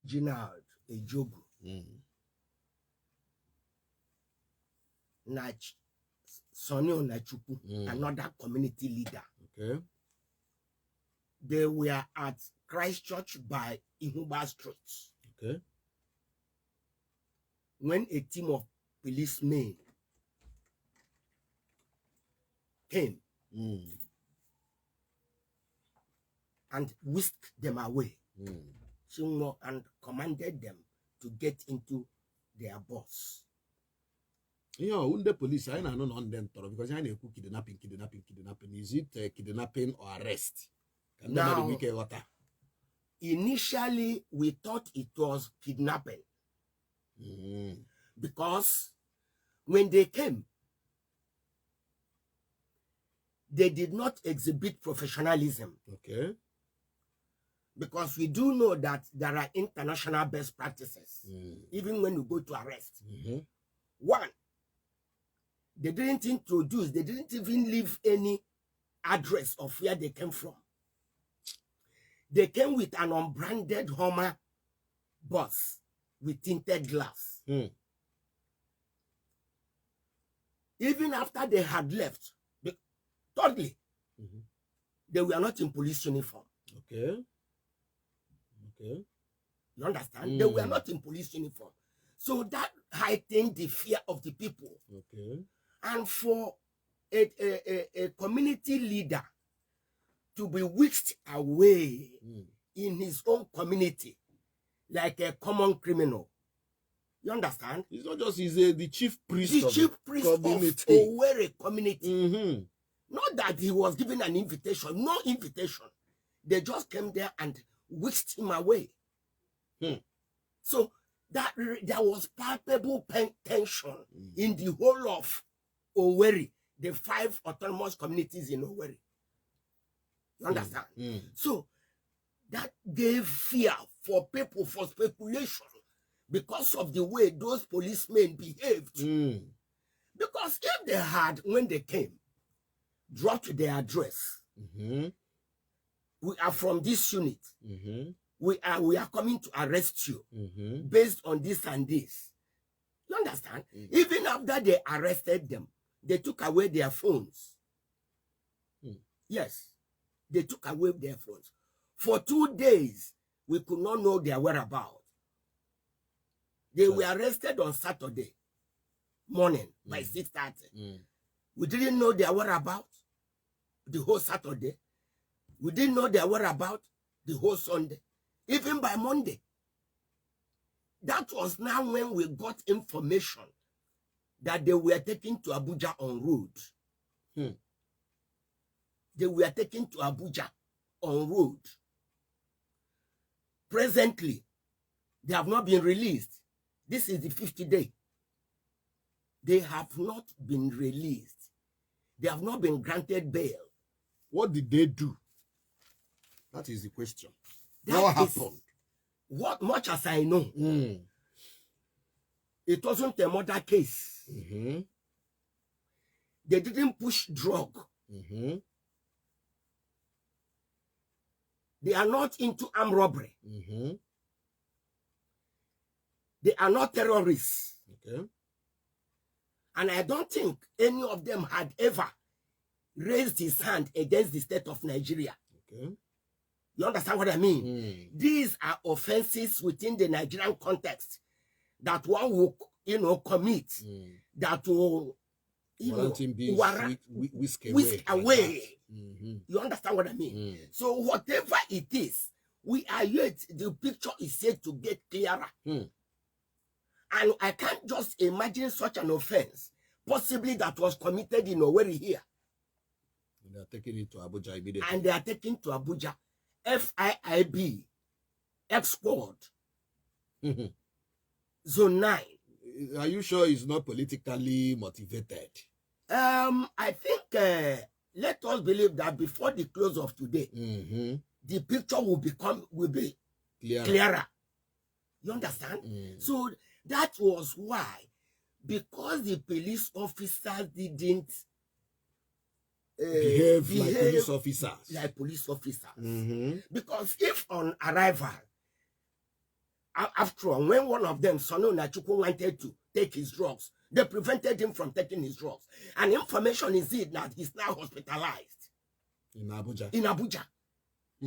Reginald Ejogu, Sonny Onachukwu, another community leader. Okay. They were at Christchurch by Ihuba Street. Okay. When a team of policemen came and whisked them away, and commanded them to get into their bus. You know, the police, I don't know on them because I know kidnapping. Is it kidnapping or arrest? Now, initially, we thought it was kidnapping. Because when they came, they did not exhibit professionalism. Okay. Because we do know that there are international best practices, even when you go to arrest. One, they didn't introduce, they didn't even leave any address of where they came from. They came with an unbranded Hummer bus with tinted glass. Even after they had left, thirdly, they were not in police uniform. Okay. Okay. You understand? They were not in police uniform. So that heightened the fear of the people. Okay. And for a community leader to be whisked away in his own community like a common criminal. You understand? It's not just the chief priest of Owerri community. Not that he was given an invitation. No invitation. They just came there and whisked him away. So that there was palpable tension in the whole of Owerri, the 5 autonomous communities in Owerri. You understand? So that gave fear for people, for speculation, because of the way those policemen behaved. Because if they had, when they came, dropped their address, we are from this unit, we are coming to arrest you based on this and this. You understand? Even after they arrested them, they took away their phones. Yes, they took away their phones. For 2 days, we could not know their whereabouts. They were arrested on Saturday morning by 6:30. We didn't know their whereabouts the whole Saturday. We didn't know their whereabouts the whole Sunday. Even by Monday. That was now when we got information that they were taken to Abuja en route. They were taken to Abuja en route. Presently, they have not been released. This is the 50th day. They have not been released. They have not been granted bail. What did they do? That is the question. What happened? What much as I know, it wasn't a murder case. They didn't push drug. They are not into armed robbery. They are not terrorists. Okay. And I don't think any of them had ever raised his hand against the state of Nigeria. Okay. You understand what I mean? These are offenses within the Nigerian context that one will, commit, that will, whisk away. You understand what I mean? So whatever it is, we are yet, the picture is yet to get clearer. And I can't just imagine such an offense, possibly that was committed in Owerri here. And they are taking it to Abuja immediately. And they are taken to Abuja. FIIB, X-Squad, Zone 9. Are you sure it's not politically motivated? I think, let us believe that before the close of today, the picture will be clearer. You understand? So that was why, because the police officers didn't behave like police officers. Because if on arrival, After all, when one of them, Sonu Nachukwu, wanted to take his drugs, they prevented him from taking his drugs. And information is it that he's now hospitalized in Abuja. In Abuja.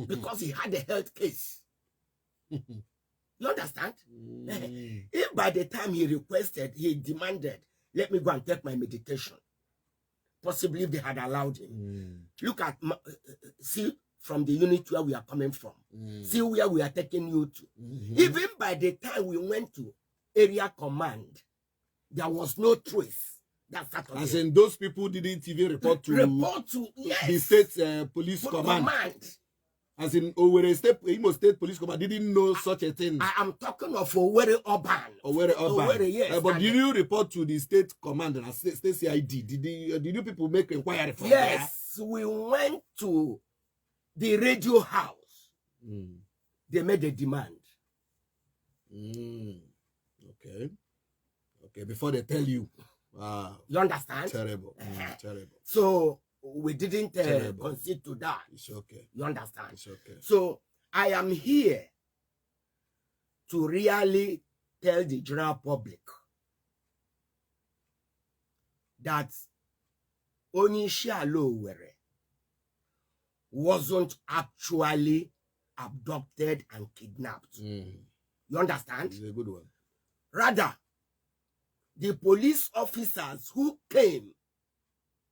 Because he had a health case. You understand? If by the time he requested, he demanded, let me go and take my medication, possibly if they had allowed him. Look at, see, from the unit where we are coming from. See where we are taking you to. Even by the time we went to area command, there was no trace. That Saturday. As in, those people didn't even report to the state police command. As in, Imo State Police Command didn't know such a thing. I am talking of Owerri Urban. Owerri, yes. But did you report to the state command and state CID? Did you people make inquiry from Yes, we went to the radio house. They made a demand. Okay. Before they tell you. You understand? Terrible. Terrible. So we didn't concede to that. It's okay. You understand? It's okay. So I am here to really tell the general public that Onishi Alowere wasn't actually abducted and kidnapped. You understand? It's a good one. Rather, the police officers who came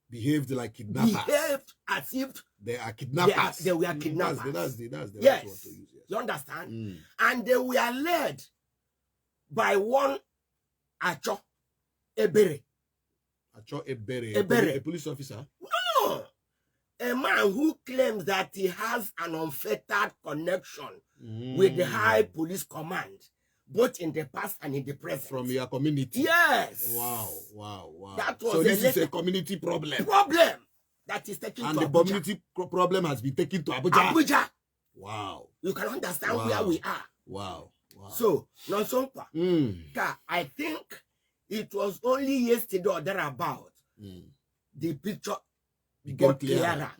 behaved like kidnappers. Behaved as if they are kidnappers. They were kidnappers. That's the yes. Right word to use. Yes. You understand? And they were led by one Acho Ebere. Acho Ebere. Ebere. A police officer? No. A man who claims that he has an unfettered connection with the high police command, both in the past and in the present. From your community? Yes. Wow. That was so this is a community problem. That is taken and to the Abuja. community problem has been taken to Abuja. Wow. You can understand where we are. Wow. So, Nonsonpa, I think it was only yesterday or thereabout the picture got clearer.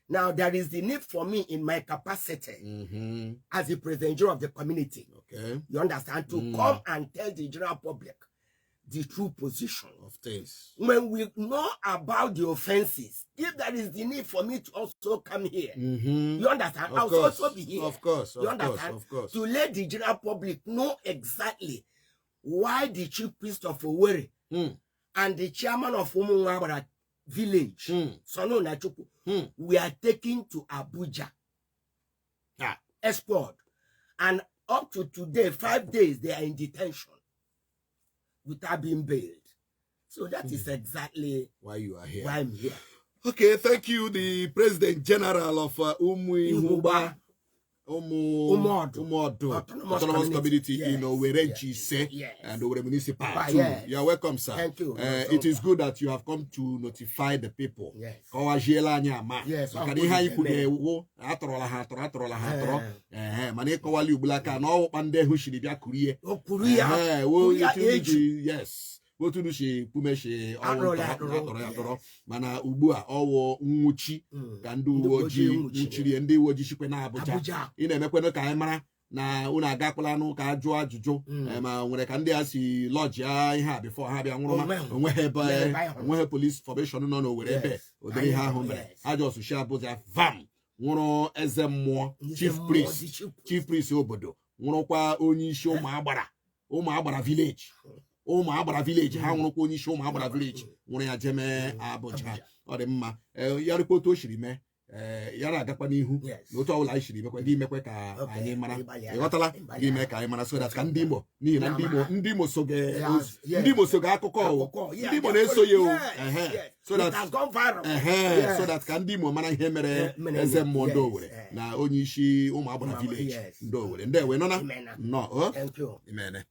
Now, there is the need for me in my capacity as the president of the community. Okay. You understand? To come and tell the general public the true position of things. When we know about the offenses, if there is the need for me to also come here, you understand? I'll also be here. Of course. You understand? Of course. To let the general public know exactly why the chief priest of Owerri and the chairman of Umuwabara village, Sonu Nachukwu, we are taken to Abuja. Export. And up to today, 5 days, they are in detention without being bailed. So that is exactly why you are here. Why I'm here. Okay, thank you, the President General of Umuihuba Autonomous Community in Owerri GC and Owerri Municipal. You are welcome, sir. Thank you. It is good that you have come to notify the people. Yes. Yes. Otunushi pumeshi atọrọ mana ugbu a ọwụ nwuchi ka ndị uwe ojii nwuchiri ndị uwe ojii shikwe na Abuja ị na-emekwana ka anyị mara na unu agakwala n'ụka ajụ ajụjụ ma nwere ka ndị a si lọji ihe a before ha bịa nwụrụ ma onweghị police formation nọ n'Owerri ebe ụdịrị ihe ahụ mere ajọs shi Abuja vam nwụrụ eze mmụọ chief priest obodo nwụrụkwa onye isi ụmụ agbara village ha nwụrụkwa onye isi ụmụ agbara village nwụrụ ya jeme Abuja. Ọ dị mma ya rikpoto o shiri mee ya na-agakwa n'ihu na otu ọbụla anyị shiri mekwa gị mekwe ka anyị mara ịghọtala gị mee ka anyị mara so that ka ndị Igbo n'ihi na ndị Igbo soge akụkọ ndị Igbo na-eso ya so that ka ndị Igbo mara ihe mere eze mmụọ ndị Owerri na onye isi ụmụ agbara village ndị Owerri ndị ewe nọ na nnọọ imene